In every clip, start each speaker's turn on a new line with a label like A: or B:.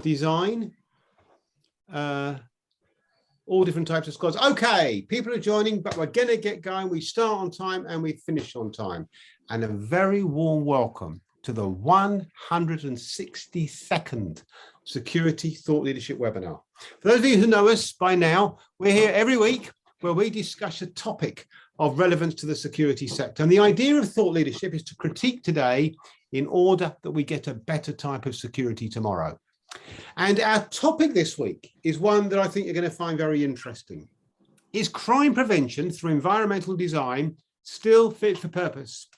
A: design, all different types of squads. Okay, people are joining, but we're going to get going. We start on time and we finish on time. And a very warm welcome to the 162nd Security Thought Leadership webinar. For those of you who know us by now, we're here every week where we discuss a topic of relevance to the security sector. And the idea of thought leadership is to critique today in order that we get a better type of security tomorrow. And our topic this week is one that I think you're going to find very interesting. Is crime prevention through environmental design still fit for purpose?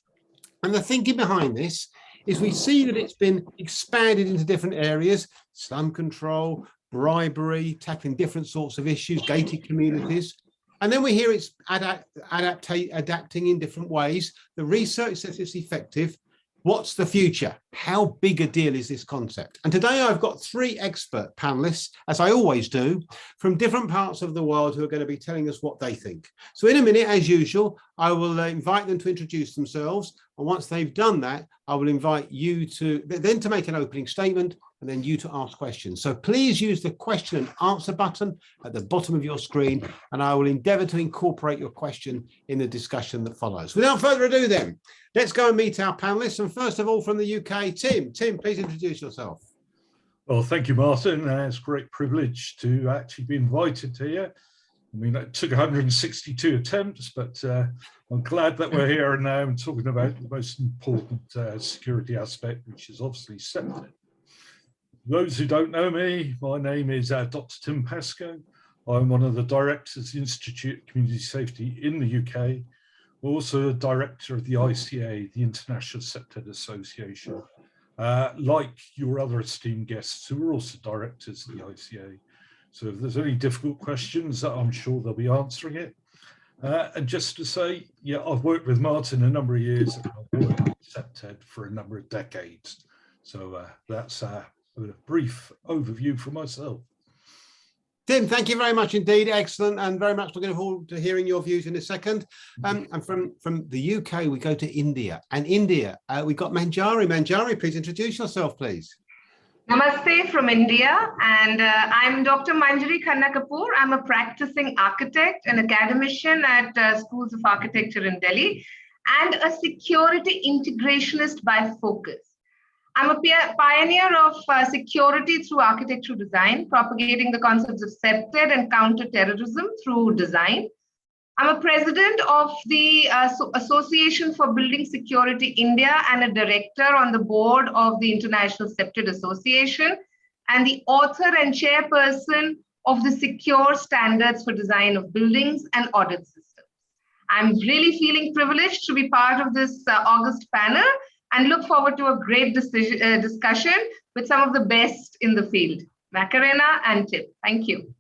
A: And the thinking behind this is we see that it's been expanded into different areas: slum control, bribery, tackling different sorts of issues, gated communities. And then we hear it's adapting in different ways. The research says it's effective. What's the future? How big a deal is this concept? And today I've got three expert panelists, as I always do, from different parts of the world who are going to be telling us what they think. So in a minute, as usual, I will invite them to introduce themselves. And once they've done that, I will invite you to then to make an opening statement and then you to ask questions. So please use the question and answer button at the bottom of your screen, and I will endeavour to incorporate your question in the discussion that follows. Without further ado then, let's go and meet our panellists. And first of all, from the UK, Tim. Tim, please introduce yourself.
B: Well, thank you, Martin. It's a great privilege to actually be invited here. I mean, it took 162 attempts, but I'm glad that we're here and now and talking about the most important security aspect, which is obviously CPTED. Those who don't know me, my name is Dr. Tim Pascoe. I'm one of the directors of the Institute of Community Safety in the UK. We're also a director of the ICA, the International CPTED Association, like your other esteemed guests who are also directors of the ICA. So if there's any difficult questions, I'm sure they'll be answering it. And just to say, yeah, I've worked with Martin a number of years and I've worked with CPTED for a number of decades. So that's a brief overview for myself.
A: Tim, thank you very much indeed. Excellent, and very much looking forward to hearing your views in a second. And from the UK, we go to India. And India, we've got Manjari. Manjari, please introduce yourself, please.
C: Namaste from India, and I'm Dr. Manjari Khanna Kapoor. I'm a practicing architect, an academician at schools of architecture in Delhi, and a security integrationist by focus. I'm a pioneer of security through architectural design, propagating the concepts of CPTED and counter-terrorism through design. I'm a president of the Association for Building Security India and a director on the board of the International CPTED Association, and the author and chairperson of the Secure Standards for Design of Buildings and Audit Systems. I'm really feeling privileged to be part of this August panel and look forward to a great discussion with some of the best in the field. Macarena and Tim, thank you.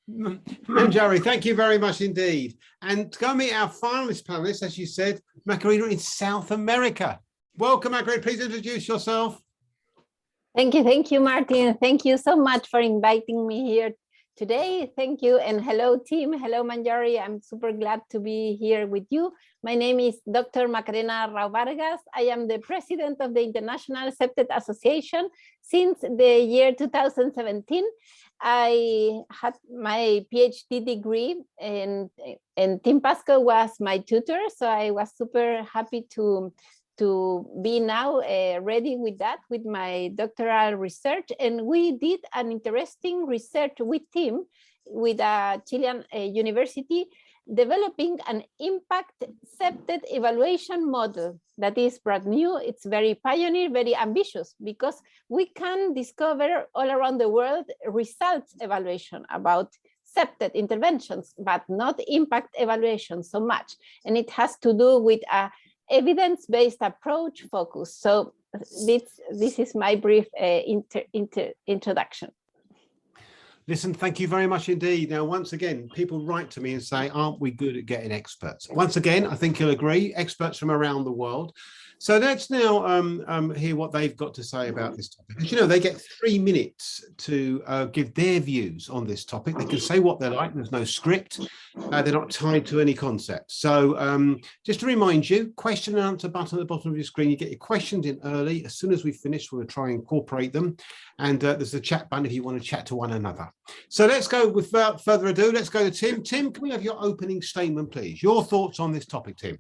A: Manjari, thank you very much indeed. And to go meet our finalist panelists, as you said, Macarena in South America. Welcome, Macarena. Please introduce yourself.
D: Thank you, Martin. Thank you so much for inviting me here today. Thank you, and hello, team. Hello, Manjari. I'm super glad to be here with you. My name is Dr. Macarena Rao Vargas. I am the president of the International CPTED Association since the year 2017. I had my PhD degree and Tim Pascoe was my tutor, so I was super happy to be now ready with that, with my doctoral research. And we did an interesting research with Tim, with a Chilean university, developing an impact CPTED evaluation model that is brand new. It's very pioneer, very ambitious, because we can discover all around the world results evaluation about CPTED interventions, but not impact evaluation so much. And it has to do with a evidence-based approach focus. So this is my brief introduction.
A: Listen, thank you very much indeed. Now, once again, people write to me and say, aren't we good at getting experts? Once again, I think you'll agree, experts from around the world. So let's now hear what they've got to say about this topic. As you know, they get 3 minutes to give their views on this topic. They can say what they like. There's no script. They're not tied to any concept. So just to remind you, question and answer button at the bottom of your screen. You get your questions in early. As soon as we finish, we'll try and incorporate them. And there's a chat button if you want to chat to one another. So let's go, without further ado, let's go to Tim. Tim, can we have your opening statement, please? Your thoughts on this topic, Tim?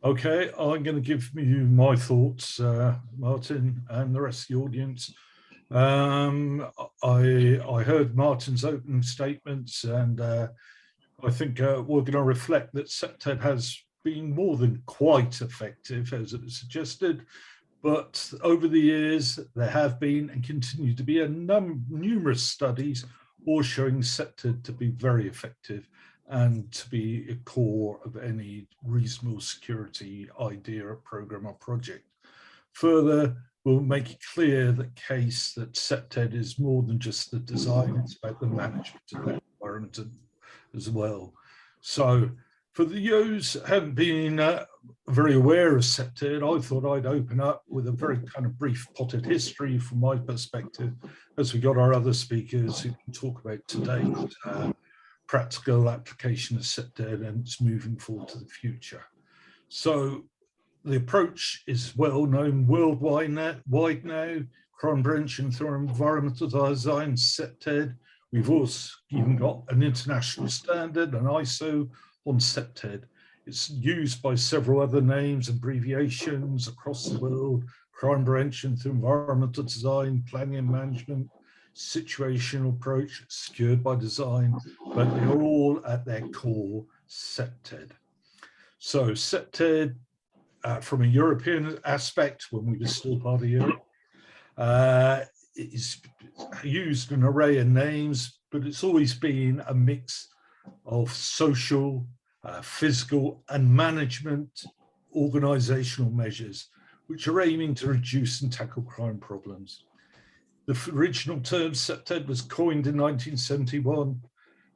B: Okay, I'm going to give you my thoughts, Martin, and the rest of the audience. I heard Martin's opening statements, and I think we're going to reflect that CPTED has been more than quite effective, as it was suggested. But over the years, there have been and continue to be numerous studies all showing CPTED to be very effective and to be a core of any reasonable security idea, program or project. Further, we'll make it clear the case that CPTED is more than just the design, it's about the management of that environment as well. So for those who haven't been very aware of CPTED, I thought I'd open up with a very kind of brief potted history from my perspective, as we got our other speakers who can talk about today. Practical application of CPTED and it's moving forward to the future. So the approach is well known worldwide now, crime prevention through environmental design, CPTED. We've also even got an international standard, an ISO on CPTED. It's used by several other names, abbreviations across the world: crime prevention through environmental design, planning and management, situational approach, secured by design, but they're all at their core CPTED. So CPTED, from a European aspect, when we were still part of Europe, is used an array of names, but it's always been a mix of social, physical and management organizational measures, which are aiming to reduce and tackle crime problems. The original term CPTED was coined in 1971,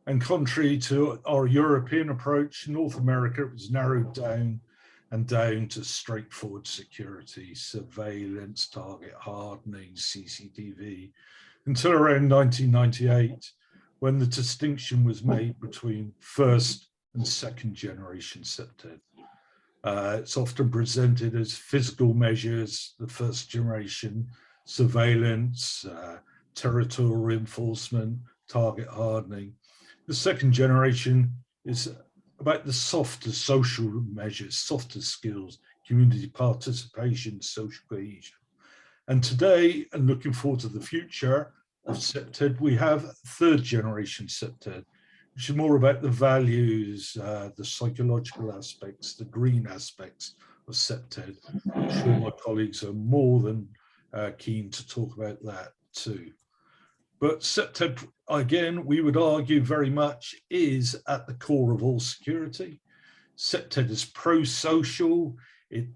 B: and contrary to our European approach, in North America, it was narrowed down to straightforward security, surveillance, target hardening, CCTV, until around 1998, when the distinction was made between first and second generation CPTED. It's often presented as physical measures, the first generation, surveillance, territorial enforcement, target hardening. The second generation is about the softer social measures, softer skills, community participation, social cohesion. And today, and looking forward to the future of CPTED, we have third generation CPTED, which is more about the values, the psychological aspects, the green aspects of CPTED. I'm sure my colleagues are more than keen to talk about that too. But CPTED, again, we would argue very much is at the core of all security. CPTED is pro-social, it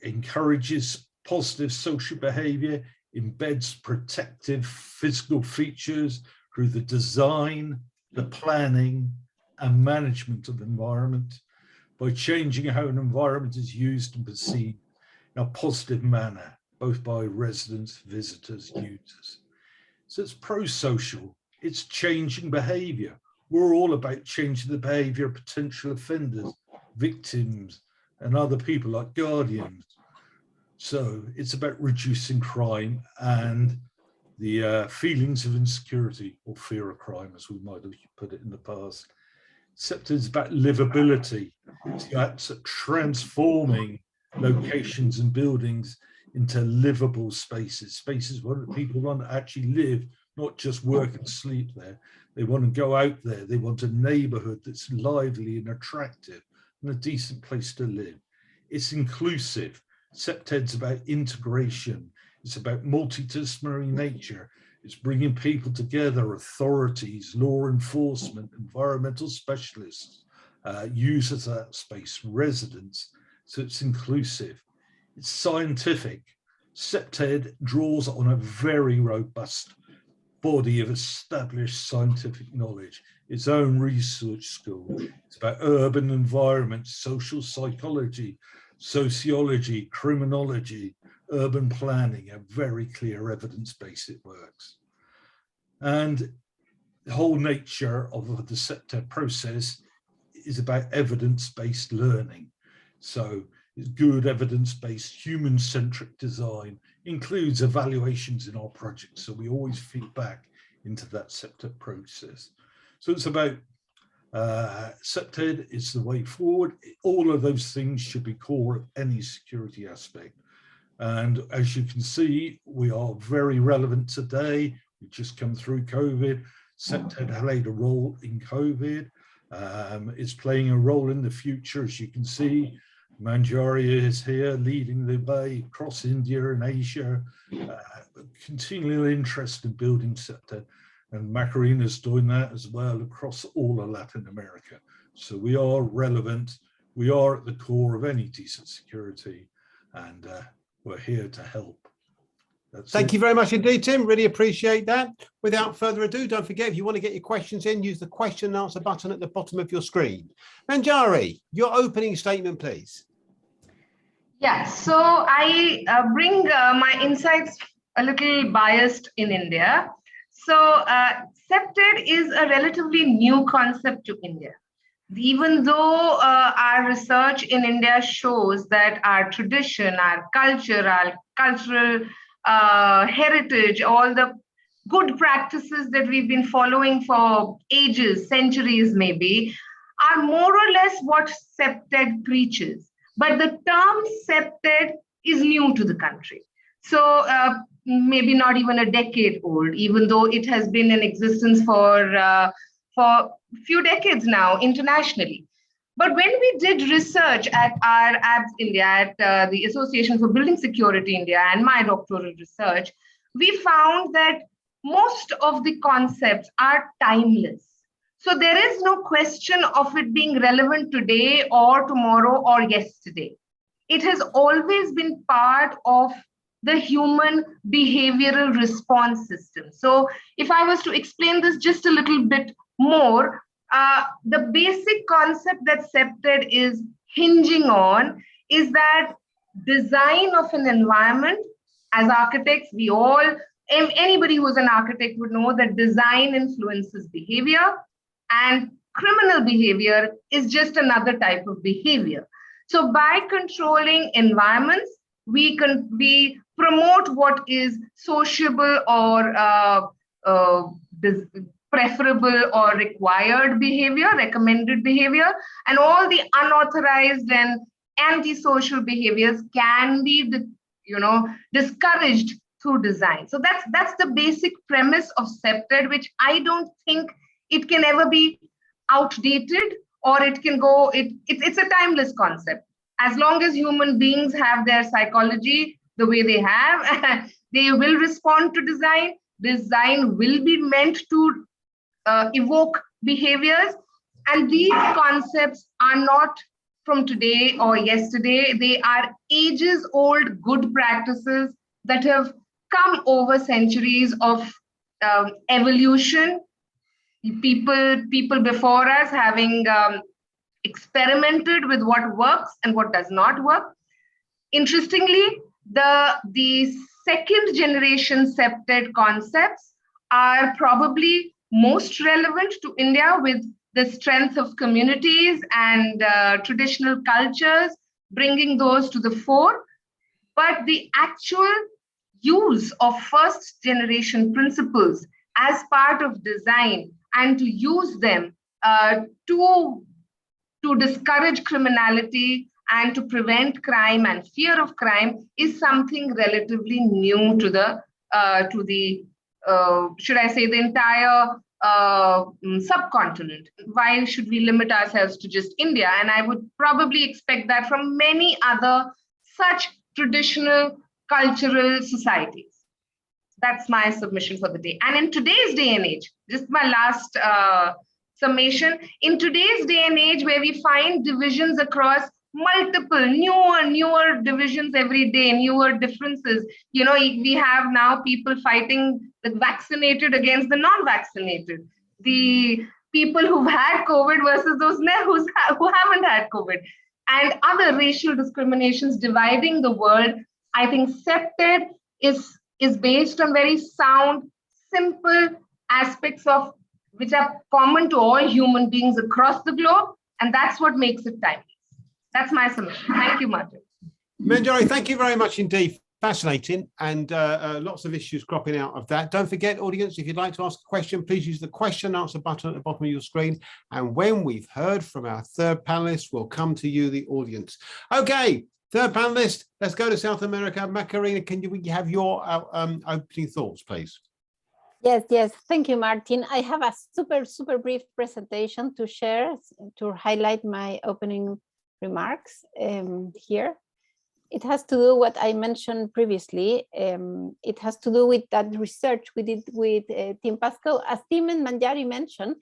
B: encourages positive social behavior, embeds protective physical features through the design, the planning and management of the environment by changing how an environment is used and perceived in a positive manner, both by residents, visitors, users. So it's pro-social, it's changing behavior. We're all about changing the behavior of potential offenders, victims, and other people like guardians. So it's about reducing crime and the feelings of insecurity or fear of crime, as we might have put it in the past. CPTED is about livability. It's about transforming locations and buildings into livable spaces, spaces where people want to actually live, not just work and sleep there. They want to go out there. They want a neighborhood that's lively and attractive and a decent place to live. It's inclusive. CPTED's about integration. It's about multidisciplinary nature. It's bringing people together, authorities, law enforcement, environmental specialists, users of that space, residents. So it's inclusive. It's scientific. CPTED draws on a very robust body of established scientific knowledge, its own research school. It's about urban environment, social psychology, sociology, criminology, urban planning, a very clear evidence base it works. And the whole nature of the CPTED process is about evidence-based learning. So good evidence-based human-centric design includes evaluations in our projects. So we always feed back into that CPTED process. So it's about CPTED is the way forward. All of those things should be core of any security aspect. And as you can see, we are very relevant today. We've just come through COVID. CPTED played a role in COVID. It's playing a role in the future, as you can see. Manjari is here leading the way across India and Asia, continual interest in building CPTED, and Macarina's doing that as well across all of Latin America. So we are relevant, we are at the core of any decent security, and we're here to help.
A: Thank you very much indeed, Tim. Really appreciate that. Without further ado, don't forget, if you want to get your questions in, use the question and answer button at the bottom of your screen. Manjari, your opening statement, please.
C: Yeah, so I bring my insights a little biased in India. So CPTED is a relatively new concept to India. Even though our research in India shows that our tradition, our culture, our cultural heritage, all the good practices that we've been following for ages, centuries maybe, are more or less what CPTED preaches. But the term CPTED is new to the country. So maybe not even a decade old, even though it has been in existence for a few decades now internationally. But when we did research at our ABS India, at the Association for Building Security India, and my doctoral research, we found that most of the concepts are timeless. So there is no question of it being relevant today or tomorrow or yesterday. It has always been part of the human behavioral response system. So if I was to explain this just a little bit more, the basic concept that CPTED is hinging on is that design of an environment. As architects, we all, anybody who's an architect would know that design influences behavior, and criminal behavior is just another type of behavior. So by controlling environments, we promote what is sociable or preferable or required behavior, recommended behavior, and all the unauthorized and antisocial behaviors can be, discouraged through design. So that's the basic premise of CPTED, which I don't think it can ever be outdated, or it can go. It's a timeless concept. As long as human beings have their psychology the way they have, they will respond to design. Design will be meant to evoke behaviors, and these concepts are not from today or yesterday. They are ages old good practices that have come over centuries of evolution. People before us having experimented with what works and what does not work. Interestingly, the second generation CPTED concepts are probably most relevant to India, with the strength of communities and traditional cultures, bringing those to the fore. But the actual use of first generation principles as part of design and to use them to discourage criminality and to prevent crime and fear of crime is something relatively new to the should I say, the entire subcontinent. Why should we limit ourselves to just India? And I would probably expect that from many other such traditional cultural societies. That's my submission for the day. And in today's day and age, just my last summation, in today's day and age where we find divisions across multiple newer divisions every day, newer differences, we have now people fighting the vaccinated against the non-vaccinated, the people who've had COVID versus those who haven't had COVID, and other racial discriminations dividing the world. I think CPTED is based on very sound, simple aspects of which are common to all human beings across the globe, and that's what makes it timeless. That's my submission. Thank you, Martin.
A: Manjari, thank you very much indeed. Fascinating, and lots of issues cropping out of that. Don't forget, audience, if you'd like to ask a question, please use the question and answer button at the bottom of your screen. And when we've heard from our third panelist, we'll come to you, the audience. Okay, third panelist, let's go to South America. Macarena, can you have your opening thoughts, please?
D: Yes. Thank you, Martin. I have a super brief presentation to share to highlight my opening remarks here. It has to do what I mentioned previously. It has to do with that research we did with Team Pascoe. As Tim and Manjari mentioned,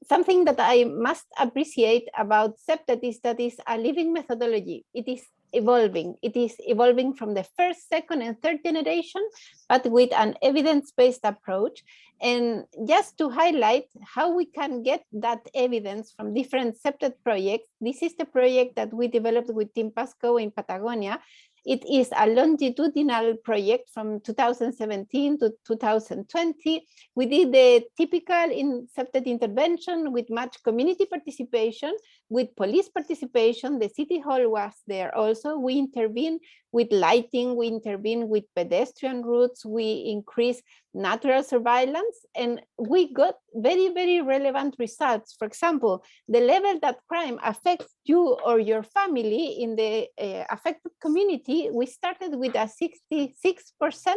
D: something that I must appreciate about CPTED is that it's a living methodology. It is evolving. It is evolving from the first, second, and third generation, but with an evidence-based approach. And just to highlight how we can get that evidence from different CPTED projects, this is the project that we developed with Team Pascoe in Patagonia. It is a longitudinal project from 2017 to 2020. We did the typical CPTED intervention with much community participation, with police participation. The city hall was there also. We intervened with lighting, we intervened with pedestrian routes, we increased natural surveillance, and we got very relevant results. For example, the level that crime affects you or your family in the affected community, we started with a 66%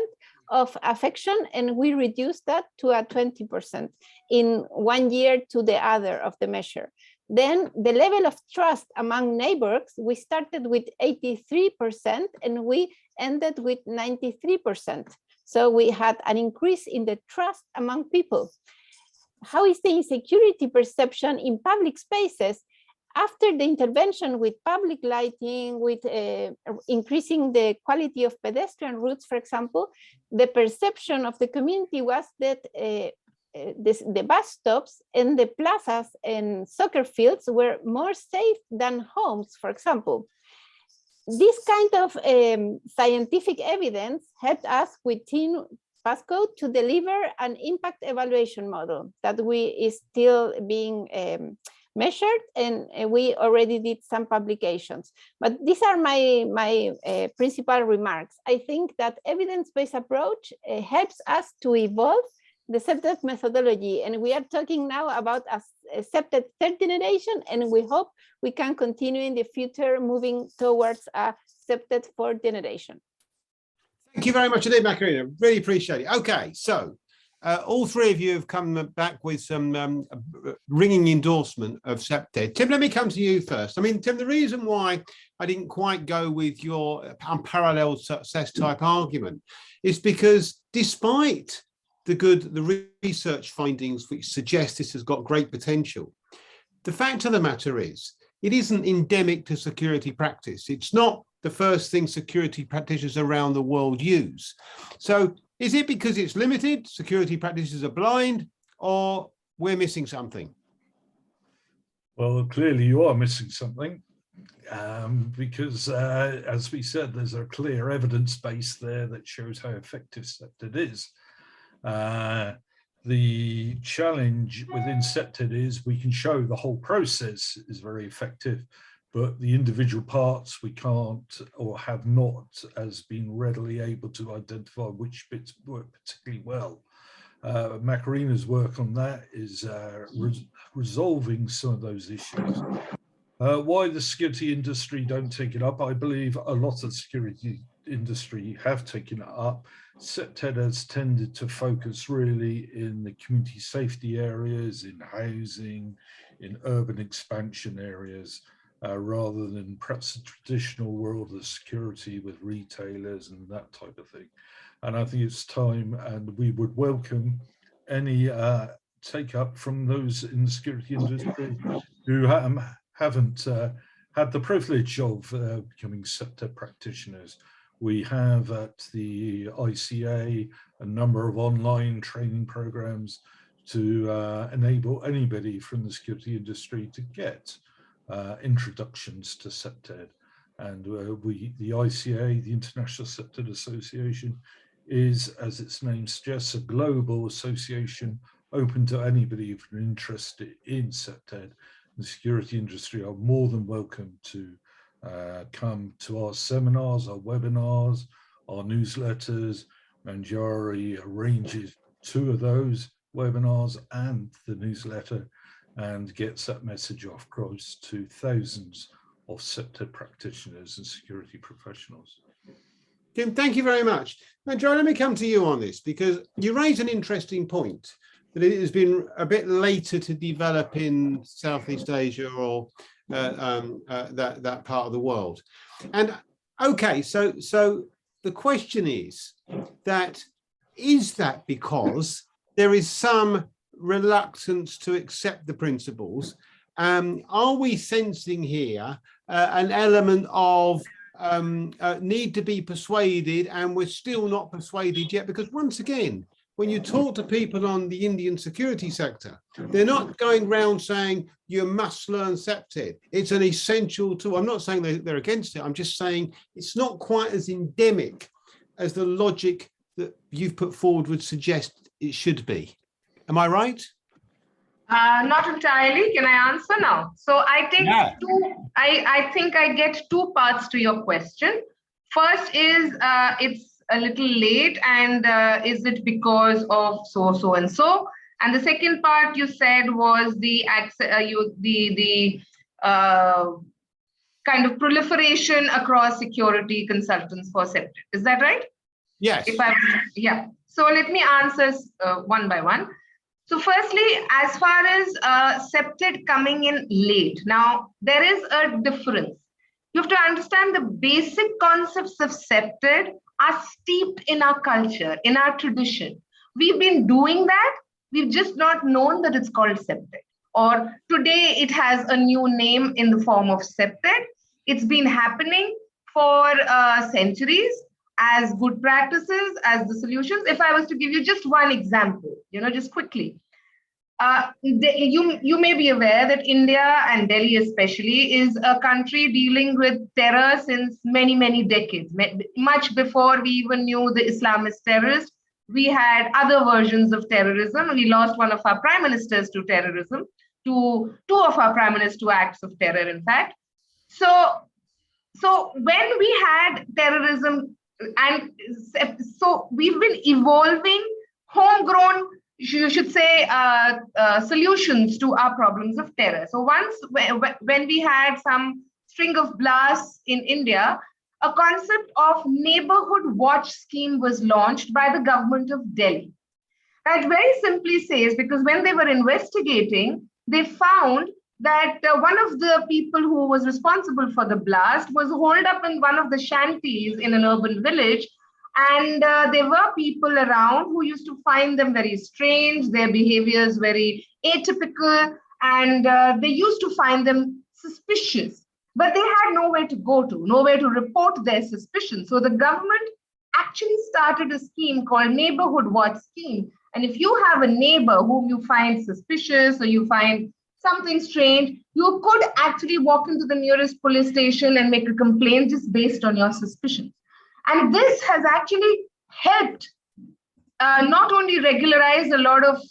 D: of affection, and we reduced that to a 20% in 1 year to the other of the measure. Then the level of trust among neighbors, we started with 83% and we ended with 93%. So we had an increase in the trust among people. How is the insecurity perception in public spaces? After the intervention with public lighting, with increasing the quality of pedestrian routes, for example, the perception of the community was that the bus stops and the plazas and soccer fields were more safe than homes, for example. This kind of scientific evidence helped us with Team Pascoe to deliver an impact evaluation model that is still being measured, and we already did some publications. But these are my principal remarks. I think that evidence-based approach helps us to evolve the CPTED methodology, and we are talking now about a CPTED third generation, and we hope we can continue in the future moving towards a CPTED fourth generation.
A: Thank you very much indeed, Macarena. Really appreciate it. Okay, so all three of you have come back with some ringing endorsement of CPTED. Tim, let me come to you first. I mean, Tim, the reason why I didn't quite go with your unparalleled success type argument is because despite the research findings which suggest this has got great potential, the fact of the matter is it isn't endemic to security practice. It's not the first thing security practitioners around the world use. So is it because it's limited, security practitioners are blind, or we're missing something?
B: Well, clearly you are missing something, because as we said, there's a clear evidence base there that shows how effective CPTED is. The challenge within CPTED is we can show the whole process is very effective, but the individual parts we can't or have not as been readily able to identify which bits work particularly well. Macarena's work on that is resolving some of those issues. Why the security industry don't take it up? I believe a lot of the security industry have taken it up. CPTED has tended to focus really in the community safety areas, in housing, in urban expansion areas, rather than perhaps the traditional world of security with retailers and that type of thing. And I think it's time, and we would welcome any take up from those in the security industry who haven't had the privilege of becoming CPTED practitioners. We have at the ICA a number of online training programs to enable anybody from the security industry to get introductions to CPTED. And the ICA, the International CPTED Association, is, as its name suggests, a global association open to anybody who's interested in CPTED. The security industry are more than welcome to come to our seminars, our webinars, our newsletters. Manjari arranges 2 of those webinars and the newsletter, and gets that message off across to thousands of CPTED practitioners and security professionals.
A: Kim, thank you very much. Manjari, let me come to you on this, because you raise an interesting point, that it has been a bit later to develop in Southeast Asia or that part of the world. And okay, so the question is that because there is some reluctance to accept the principles? Are we sensing here an element of need to be persuaded, and we're still not persuaded yet? Because once again, when you talk to people on the Indian security sector, they're not going around saying you must learn CPTED. It's an essential tool. I'm not saying they're against it. I'm just saying it's not quite as endemic as the logic that you've put forward would suggest it should be. Am I right?
C: Not entirely. Can I answer now? So I think I think I get 2 parts to your question. First is it's a little late, and is it because of so and so? And the second part you said was the kind of proliferation across security consultants for CPTED. Is that right?
A: Yes.
C: Yeah. So let me answer one by one. So firstly, as far as CPTED coming in late, now there is a difference. You have to understand the basic concepts of CPTED are steeped in our culture, in our tradition. We've been doing that. We've just not known that it's called CPTED. Or today it has a new name in the form of CPTED. It's been happening for centuries as good practices, as the solutions. If I was to give you just one example, just quickly. You may be aware that India, and Delhi especially, is a country dealing with terror since many, many decades. Much before we even knew the Islamist terrorists, we had other versions of terrorism. We lost one of our prime ministers to terrorism, two of our prime ministers to acts of terror, in fact. So when we had terrorism, and so we've been evolving homegrown, you should say, solutions to our problems of terror. So once when we had some string of blasts in India, a concept of neighborhood watch scheme was launched by the government of Delhi. That very simply says, because when they were investigating, they found that one of the people who was responsible for the blast was holed up in one of the shanties in an urban village. And there were people around who used to find them very strange, their behaviors very atypical, and they used to find them suspicious. But they had nowhere to go to, nowhere to report their suspicions. So the government actually started a scheme called Neighborhood Watch Scheme. And if you have a neighbor whom you find suspicious or you find something strange, you could actually walk into the nearest police station and make a complaint just based on your suspicions. And this has actually helped not only regularize a lot of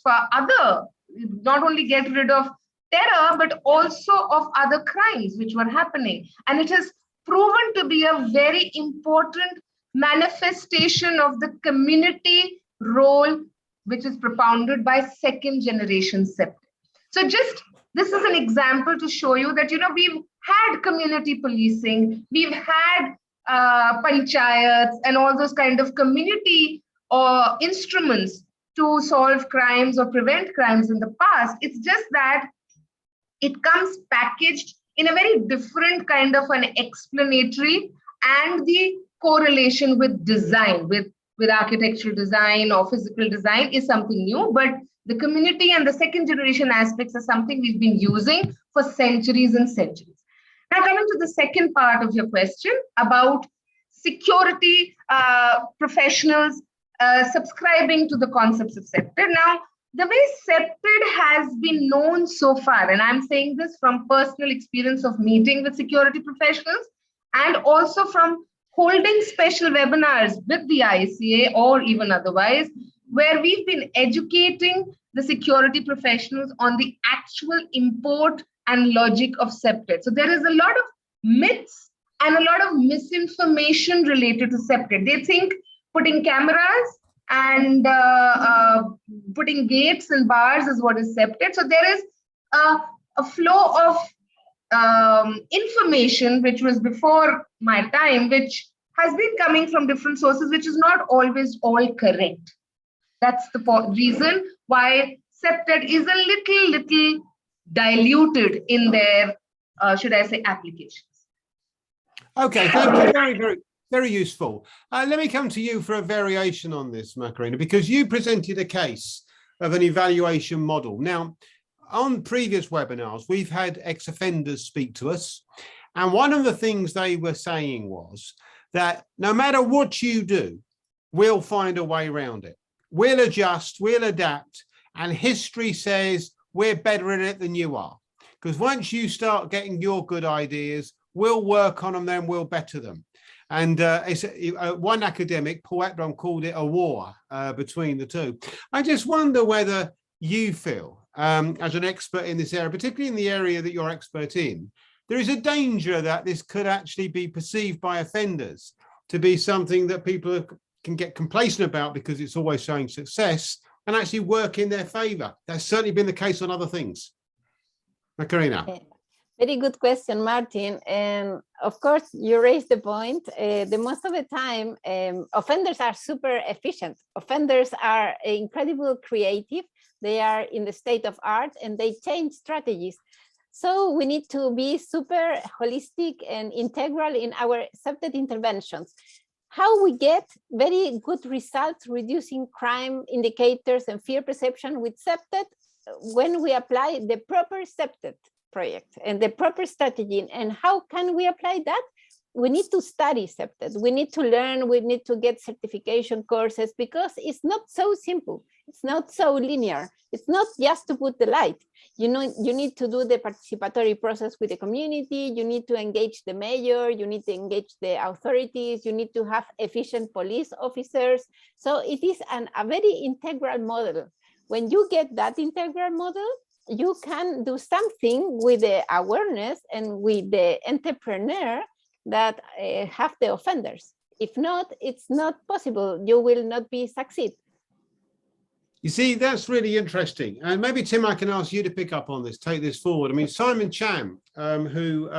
C: not only get rid of terror, but also of other crimes which were happening. And it has proven to be a very important manifestation of the community role, which is propounded by second generation CPTED. So this is an example to show you that, we've had community policing, we've had panchayats and all those kind of community instruments to solve crimes or prevent crimes in the past. It's just that it comes packaged in a very different kind of an explanatory, and the correlation with design, with architectural design or physical design is something new, but the community and the second generation aspects are something we've been using for centuries and centuries. Now, coming to the second part of your question about security professionals subscribing to the concepts of CPTED. Now, the way CPTED has been known so far, and I'm saying this from personal experience of meeting with security professionals and also from holding special webinars with the ICA or even otherwise, where we've been educating the security professionals on the actual import and logic of CPTED. So there is a lot of myths and a lot of misinformation related to CPTED. They think putting cameras and putting gates and bars is what is CPTED. So there is a flow of information which was before my time, which has been coming from different sources, which is not always all correct. That's the reason why CPTED is a little diluted in their, should I say, applications.
A: Okay, thank you. Very, very useful. Let me come to you for a variation on this, Macarena, because you presented a case of an evaluation model. Now, on previous webinars, we've had ex-offenders speak to us. And one of the things they were saying was that no matter what you do, we'll find a way around it. We'll adjust, we'll adapt. And history says we're better at it than you are. Because once you start getting your good ideas, we'll work on them, then we'll better them. And one academic, Paul Ekblom, called it a war between the two. I just wonder whether you feel, as an expert in this area, particularly in the area that you're expert in, there is a danger that this could actually be perceived by offenders to be something that people can get complacent about because it's always showing success and actually work in their favor. That's certainly been the case on other things. Macarena.
D: Very good question, Martin. And of course, you raised the point. The most of the time, offenders are super efficient. Offenders are incredibly creative. They are in the state of art and they change strategies. So we need to be super holistic and integral in our CPTED interventions. How we get very good results reducing crime indicators and fear perception with CPTED when we apply the proper CPTED project and the proper strategy. And how can we apply that? We need to study CPTED. We need to learn, we need to get certification courses because it's not so simple. It's not so linear. It's not just to put the light. You know, you need to do the participatory process with the community. You need to engage the mayor. You need to engage the authorities. You need to have efficient police officers. So it is a very integral model. When you get that integral model, you can do something with the awareness and with the entrepreneur that have the offenders. If not, it's not possible. You will not be succeed.
A: You see, that's really interesting. And maybe, Tim, I can ask you to pick up on this, take this forward. I mean, Simon Cham, who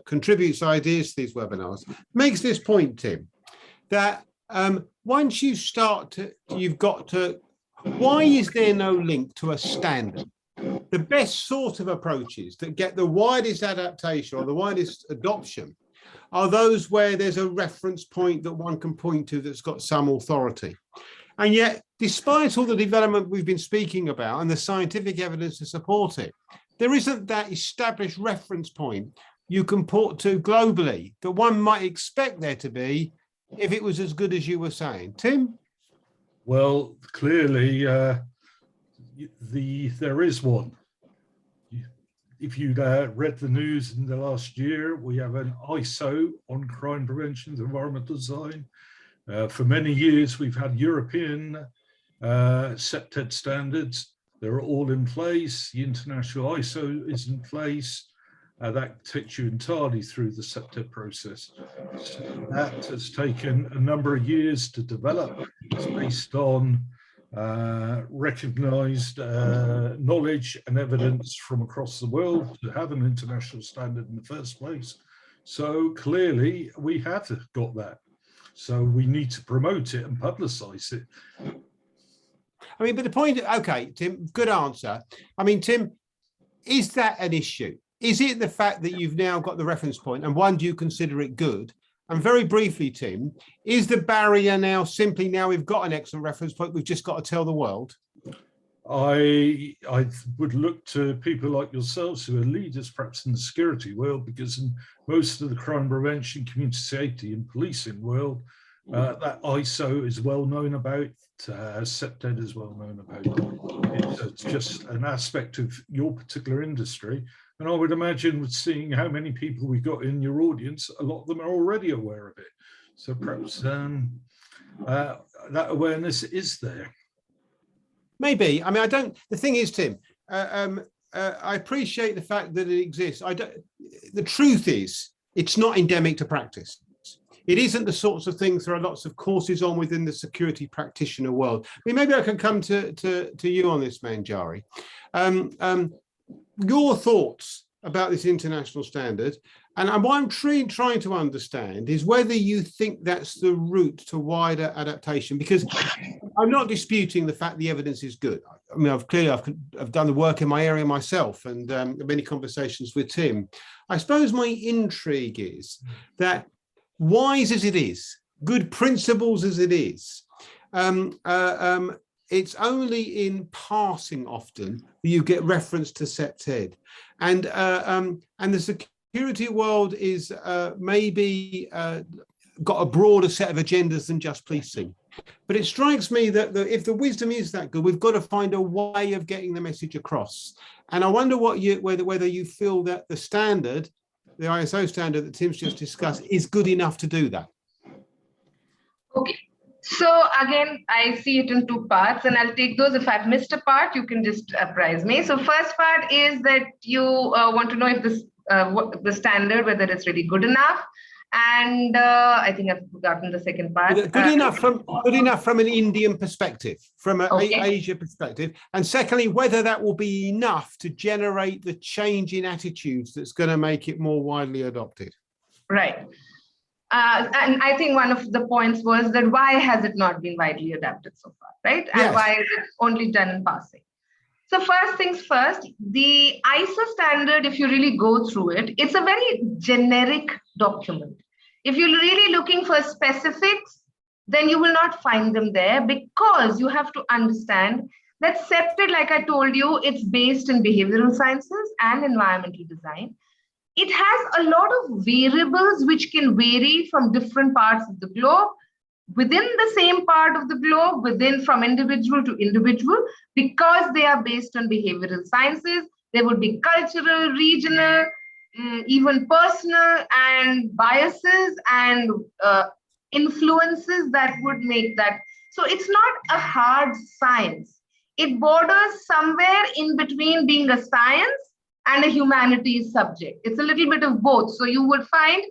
A: contributes ideas to these webinars, makes this point, Tim, that once you start to, you've got to, why is there no link to a standard? The best sort of approaches that get the widest adaptation or the widest adoption are those where there's a reference point that one can point to that's got some authority. And yet, despite all the development we've been speaking about and the scientific evidence to support it, there isn't that established reference point you can port to globally that one might expect there to be if it was as good as you were saying. Tim?
B: Well, clearly, there is one. If you'd read the news in the last year, we have an ISO on crime prevention, environmental design. For many years, we've had European CPTED standards. They're all in place. The international ISO is in place. That takes you entirely through the CPTED process. So that has taken a number of years to develop. It's based on recognized knowledge and evidence from across the world to have an international standard in the first place. So clearly we have got that. So we need to promote it and publicize it.
A: I mean, but the point, okay, Tim, good answer. I mean, Tim, is that an issue? Is it the fact that you've now got the reference point and one, do you consider it good? And very briefly, Tim, is the barrier now simply now we've got an excellent reference point, we've just got to tell the world?
B: I would look to people like yourselves who are leaders perhaps in the security world, because in most of the crime prevention, community safety and policing world, that ISO is well known about, CPTED is well known about. It's just an aspect of your particular industry. And I would imagine, with seeing how many people we got in your audience, a lot of them are already aware of it. So perhaps that awareness is there.
A: Maybe. I mean, I don't. The thing is, Tim, I appreciate the fact that it exists. I don't. The truth is, it's not endemic to practice. It isn't the sorts of things there are lots of courses on within the security practitioner world. I mean, maybe I can come to you on this, Manjari. Your thoughts about this international standard, and what I'm trying to understand is whether you think that's the route to wider adaptation, because I'm not disputing the fact the evidence is good. I mean, I've done the work in my area myself, and many conversations with Tim. I suppose my intrigue is that, wise as it is, good principles as it is, it's only in passing often that you get reference to CPTED, and the security world is maybe got a broader set of agendas than just policing. But it strikes me that if the wisdom is that good, we've got to find a way of getting the message across. And I wonder whether you feel that the standard, the ISO standard that Tim's just discussed, is good enough to do that.
C: Okay. So again, I see it in two parts, and I'll take those. If I've missed a part, you can just apprise me. So first part is that you want to know if this the standard, whether it's really good enough. And I think I've forgotten the second part.
A: Good enough from an Indian perspective, from an Asia perspective. And secondly, whether that will be enough to generate the change in attitudes that's going to make it more widely adopted.
C: Right. And I think one of the points was that why has it not been widely adapted so far, right? And
A: yes.
C: Why is it only done in passing? So first things first, the ISO standard, if you really go through it, it's a very generic document. If you're really looking for specifics, then you will not find them there, because you have to understand that CPTED, like I told you, it's based in behavioral sciences and environmental design. It has a lot of variables which can vary from different parts of the globe, within the same part of the globe, from individual to individual, because they are based on behavioral sciences. There would be cultural, regional, even personal, and biases and influences that would make that. So it's not a hard science. It borders somewhere in between being a science and a humanities subject. It's a little bit of both. So you would find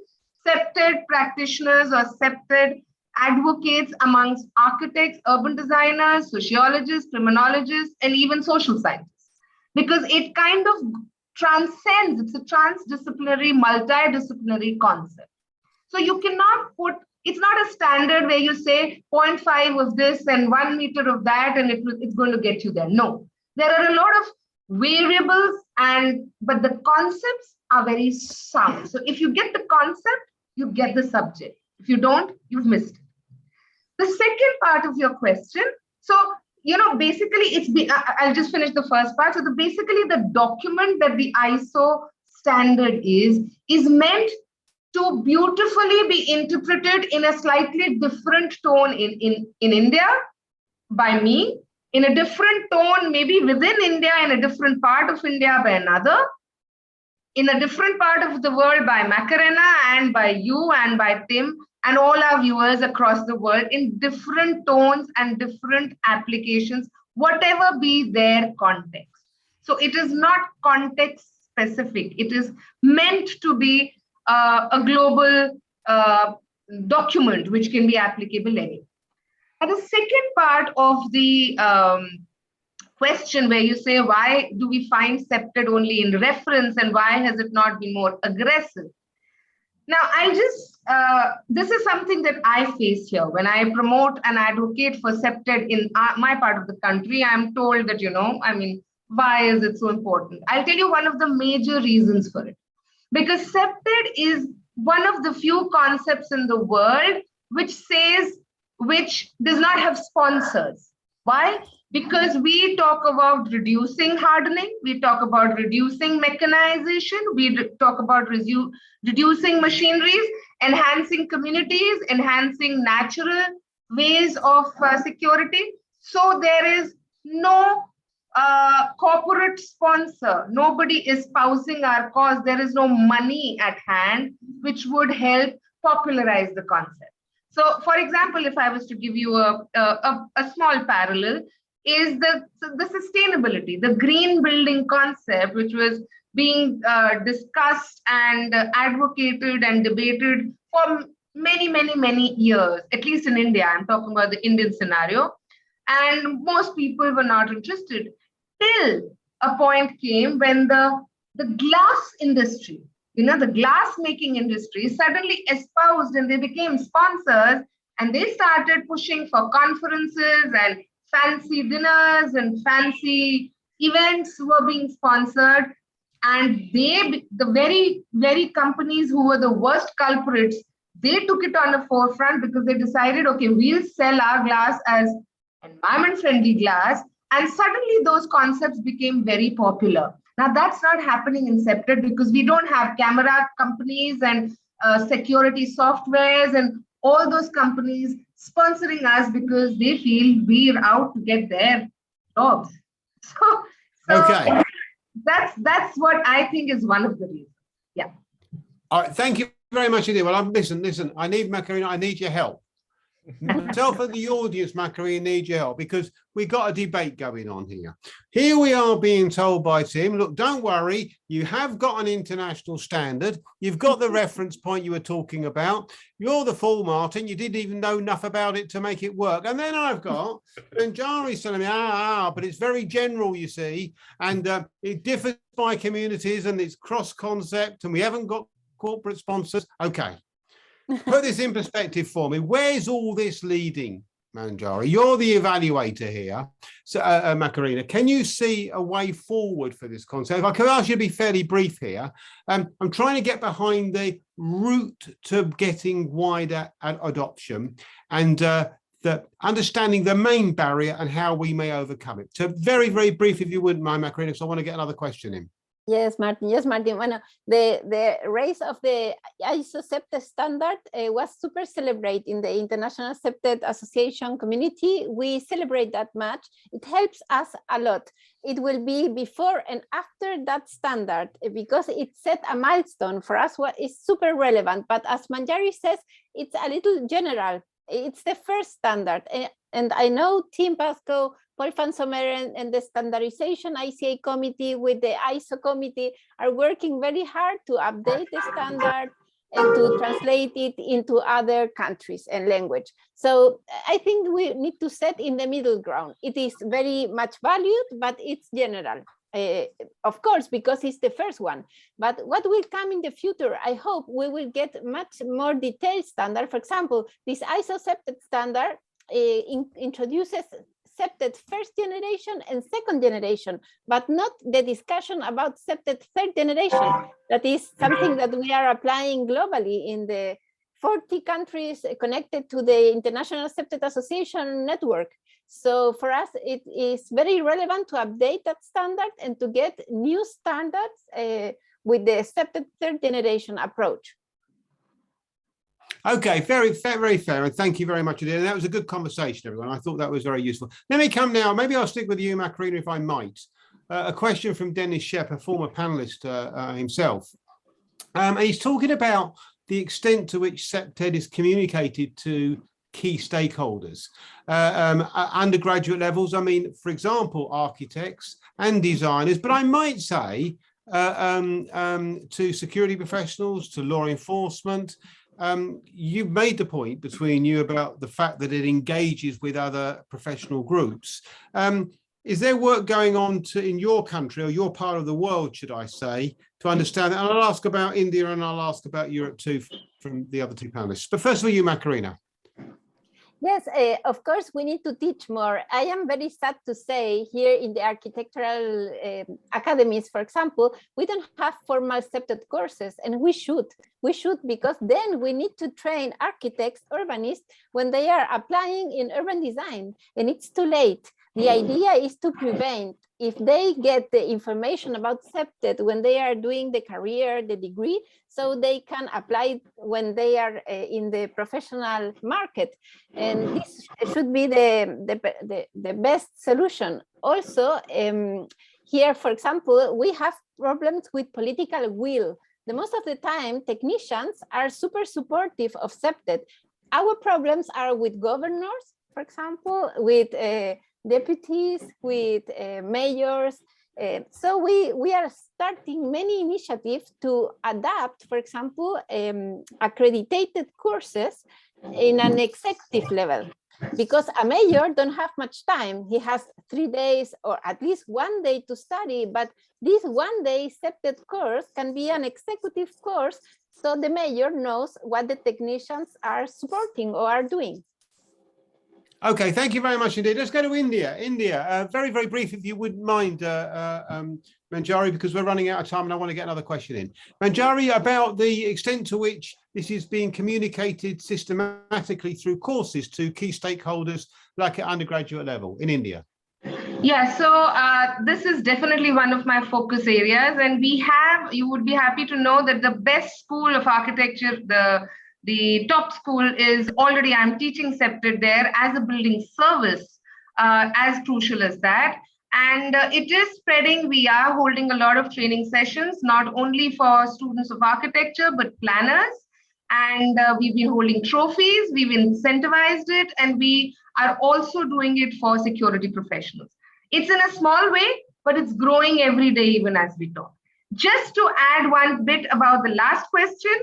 C: CPTED practitioners or CPTED advocates amongst architects, urban designers, sociologists, criminologists, and even social scientists, because it kind of transcends. It's a transdisciplinary, multidisciplinary concept. So you cannot put, it's not a standard where you say 0.5 of this and 1 meter of that, and it's going to get you there. No, there are a lot of variables, but the concepts are very sound. So if you get the concept, you get the subject. If you don't, you've missed it. The second part of your question, so basically I'll just finish the first part. So basically the document that the ISO standard is meant to beautifully be interpreted in a slightly different tone in India by me, in a different tone maybe within India, in a different part of India by another, in a different part of the world by Macarena and by you and by Tim and all our viewers across the world, in different tones and different applications, whatever be their context. So it is not context specific. It is meant to be a global document which can be applicable anywhere. And the second part of the question, where you say, why do we find CPTED only in reference and why has it not been more aggressive? Now, this is something that I face here. When I promote and advocate for CPTED in my part of the country, I'm told that, why is it so important? I'll tell you one of the major reasons for it. Because CPTED is one of the few concepts in the world which does not have sponsors. Why? because we talk about reducing hardening, we talk about reducing mechanization, we talk about reducing machineries, enhancing communities, enhancing natural ways of security. So there is no corporate sponsor. Nobody is espousing our cause. There is no money at hand which would help popularize the concept. So, for example, if I was to give you a small parallel, is the sustainability, the green building concept, which was being discussed and advocated and debated for many years, at least in India. I'm talking about the Indian scenario. And most people were not interested till a point came when the glass industry, the glass making industry suddenly espoused and they became sponsors, and they started pushing for conferences and fancy dinners and fancy events were being sponsored. And the very companies who were the worst culprits, they took it on the forefront because they decided, okay, we'll sell our glass as environment friendly glass. And suddenly those concepts became very popular. Now that's not happening in CPTED because we don't have camera companies and security softwares and all those companies sponsoring us because they feel we're out to get their jobs. So
A: Okay.
C: That's what I think is one of the reasons. Yeah.
A: All right. Thank you very much indeed. Well, listen. I need Macarena. I need your help. Myself and the audience, Macarena, need your help because we've got a debate going on here. Here we are being told by Tim, look, don't worry, you have got an international standard. You've got the reference point you were talking about. You're the fool, Martin. You didn't even know enough about it to make it work. And then I've got Manjari telling me, but it's very general, you see, and it differs by communities and it's cross-concept and we haven't got corporate sponsors. Okay. Put this in perspective for me. Where's all this leading, Manjari? You're the evaluator here. So, Macarena, can you see a way forward for this concept? If I could ask you to be fairly brief here. I'm trying to get behind the route to getting wider adoption and the understanding the main barrier and how we may overcome it. So very, very brief, if you wouldn't mind, Macarena, because I want to get another question in.
D: Yes, Martin. Yes, Martin. Bueno, the raise of the ISO CPTED standard was super celebrated in the International CPTED Association community. We celebrate that much. It helps us a lot. It will be before and after that standard because it set a milestone for us, what is super relevant. But as Manjari says, it's a little general. It's the first standard. And I know Team Pascoe, Paul van Someren and the standardization ICA committee with the ISO committee are working very hard to update the standard and to translate it into other countries and language. So I think we need to set in the middle ground. It is very much valued, but it's general. Of course, because it's the first one. But what will come in the future, I hope we will get much more detailed standard. For example, this ISO CPTED standard introduces CPTED first generation and second generation, but not the discussion about CPTED third generation. That is something that we are applying globally in the 40 countries connected to the International CPTED Association network. So for us, it is very relevant to update that standard and to get new standards with the CPTED third generation approach.
A: Okay, very fair. And thank you very much. And that was a good conversation, everyone. I thought that was very useful. Let me come now. Maybe I'll stick with you, Macarena, if I might. A question from Dennis Shepp, a former panelist himself. And he's talking about the extent to which CPTED is communicated to key stakeholders. Undergraduate levels, I mean, for example, architects and designers, but I might say to security professionals, to law enforcement. You've made the point between you about the fact that it engages with other professional groups. Is there work going on in your country or your part of the world, should I say, to understand that? And I'll ask about India and I'll ask about Europe too from the other two panelists. But first of all, you, Macarena.
D: Yes, of course, we need to teach more. I am very sad to say here in the architectural academies, for example, we don't have formal CPTED courses, and we should because then we need to train architects, urbanists when they are applying in urban design, and it's too late. The idea is to prevent, if they get the information about CPTED when they are doing the career, the degree, so they can apply it when they are in the professional market. And this should be the best solution. Also, here, for example, we have problems with political will. The most of the time, technicians are super supportive of CPTED. Our problems are with governors, for example, with deputies, with mayors. So we are starting many initiatives to adapt, for example, accredited courses in an executive level. Because a mayor don't have much time. He has 3 days or at least 1 day to study, but this 1 day CPTED course can be an executive course, so the mayor knows what the technicians are supporting or are doing.
A: Okay, thank you very much indeed. Let's go to India. India, very, very brief, if you wouldn't mind, Manjari, because we're running out of time and I want to get another question in. Manjari, about the extent to which this is being communicated systematically through courses to key stakeholders, like at undergraduate level in India.
C: Yeah, so this is definitely one of my focus areas, and you would be happy to know that the best school of architecture, the top school is already, I'm teaching CPTED there as a building service, as crucial as that. And it is spreading. We are holding a lot of training sessions, not only for students of architecture, but planners. And we've been holding trophies, we've incentivized it, and we are also doing it for security professionals. It's in a small way, but it's growing every day, even as we talk. Just to add one bit about the last question,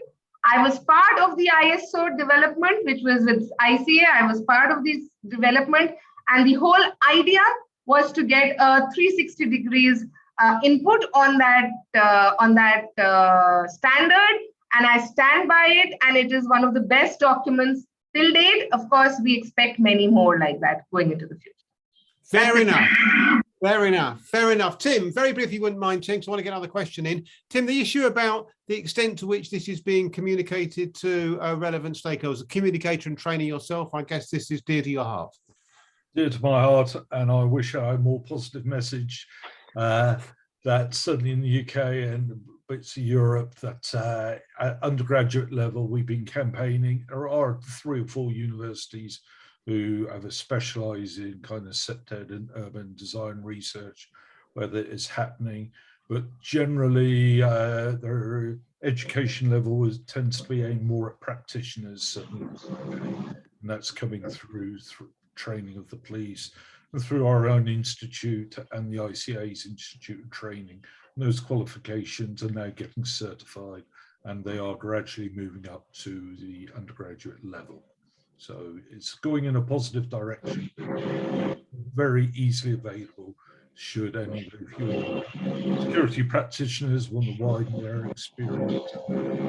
C: I was part of the ISO development, which was with ICA. I was part of this development, and the whole idea was to get a 360 degrees input on that standard, and I stand by it, and it is one of the best documents till date. Of course, we expect many more like that going into the future.
A: Fair enough. Fair enough. Fair enough. Tim, very briefly, you wouldn't mind, Tim, because I want to get another question in. Tim, the issue about the extent to which this is being communicated to relevant stakeholders, a communicator and trainer yourself, I guess this is dear to your heart.
B: Dear to my heart, and I wish I had a more positive message that certainly in the UK and bits of Europe, that at undergraduate level, we've been campaigning. There are 3 or 4 universities who have a specialise in kind of CPTED and urban design research, where that is happening. But generally, their education level tends to be aimed more at practitioners, certainly, and that's coming through training of the police and through our own institute and the ICA's Institute of Training. And those qualifications are now getting certified, and they are gradually moving up to the undergraduate level. So it's going in a positive direction, very easily available should any of your security practitioners want to widen their experience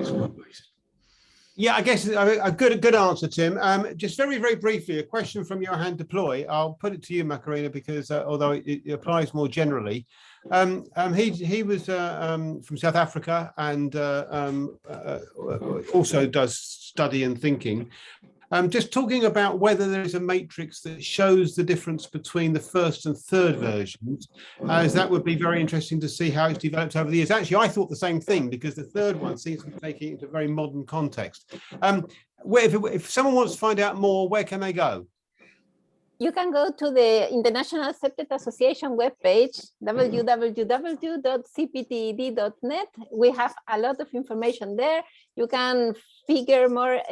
B: school-based.
A: Yeah, I guess a good answer, Tim. Just very, very briefly, a question from Johan Deploy. I'll put it to you, Macarena, because although it applies more generally, he was from South Africa and also does study and thinking. Just talking about whether there is a matrix that shows the difference between the first and third versions, as that would be very interesting to see how it's developed over the years. Actually, I thought the same thing, because the third one seems to be taking it into a very modern context. If someone wants to find out more, where can they go?
D: You can go to the International CPTED Association webpage, www.cpted.net. We have a lot of information there. You can figure more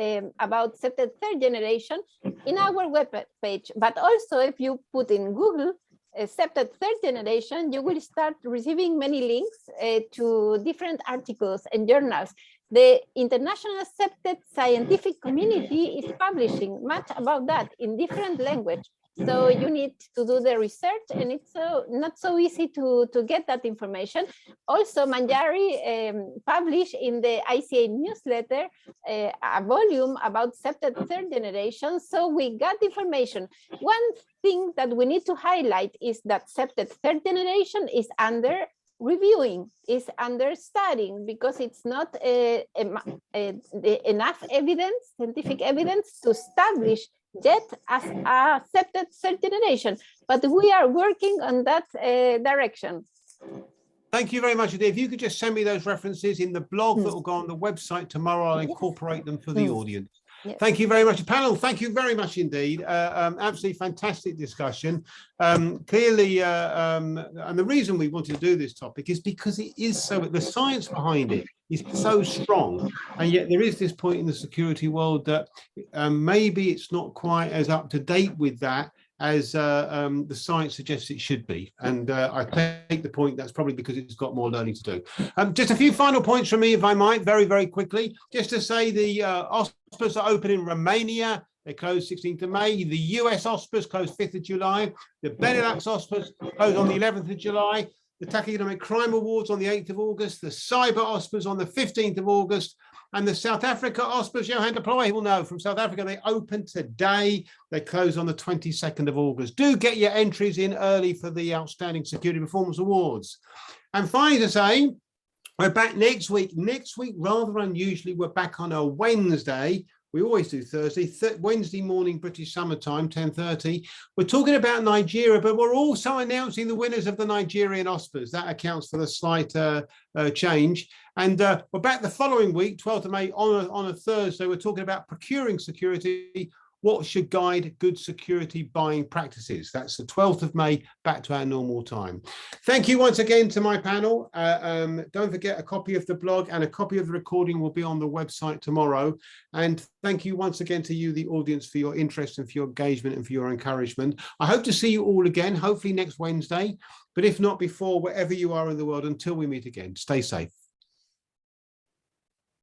D: about CPTED third generation in our webpage. But also, if you put in Google CPTED third generation, you will start receiving many links to different articles and journals. The international CPTED scientific community is publishing much about that in different language. So you need to do the research, and it's not so easy to get that information. Also, Manjari published in the ICA newsletter a volume about CPTED third generation. So we got information. One thing that we need to highlight is that CPTED third generation is under reviewing, is under studying, because it's not enough evidence, scientific evidence, to establish yet accepted certification, but we are working on that direction.
A: Thank you very much indeed. If you could just send me those references in the blog that will go on the website tomorrow, I'll incorporate them for the audience.
D: Yes.
A: Thank you very much. Panel, thank you very much indeed. Absolutely fantastic discussion. Clearly, and the reason we wanted to do this topic is because it is so, the science behind it is so strong. And yet there is this point in the security world that maybe it's not quite as up to date with that as the science suggests it should be. And I take the point that's probably because it's got more learning to do. Just a few final points from me, if I might, very, very quickly. Just to say the OSPAs are open in Romania. They closed 16th of May. The US OSPAs closed 5th of July. The Benelux OSPAs closed on the 11th of July. The Economic Crime Awards on the 8th of August. The Cyber OSPAs on the 15th of August. And the South Africa OSPAs, Johan de Ploy will know from South Africa, they open today. They close on the 22nd of August. Do get your entries in early for the Outstanding Security Performance Awards. And finally to say, we're back next week. Next week, rather unusually, we're back on a Wednesday. We always do Thursday, Wednesday morning, British summertime, 10:30. We're talking about Nigeria, but we're also announcing the winners of the Nigerian OSPAs. That accounts for the slight change. And we're back the following week, 12th of May, on a Thursday. We're talking about procuring security. What should guide good security buying practices? That's the 12th of May, back to our normal time. Thank you once again to my panel. Don't forget, a copy of the blog and a copy of the recording will be on the website tomorrow. And thank you once again to you, the audience, for your interest and for your engagement and for your encouragement. I hope to see you all again, hopefully next Wednesday, but if not before, wherever you are in the world, until we meet again, stay safe.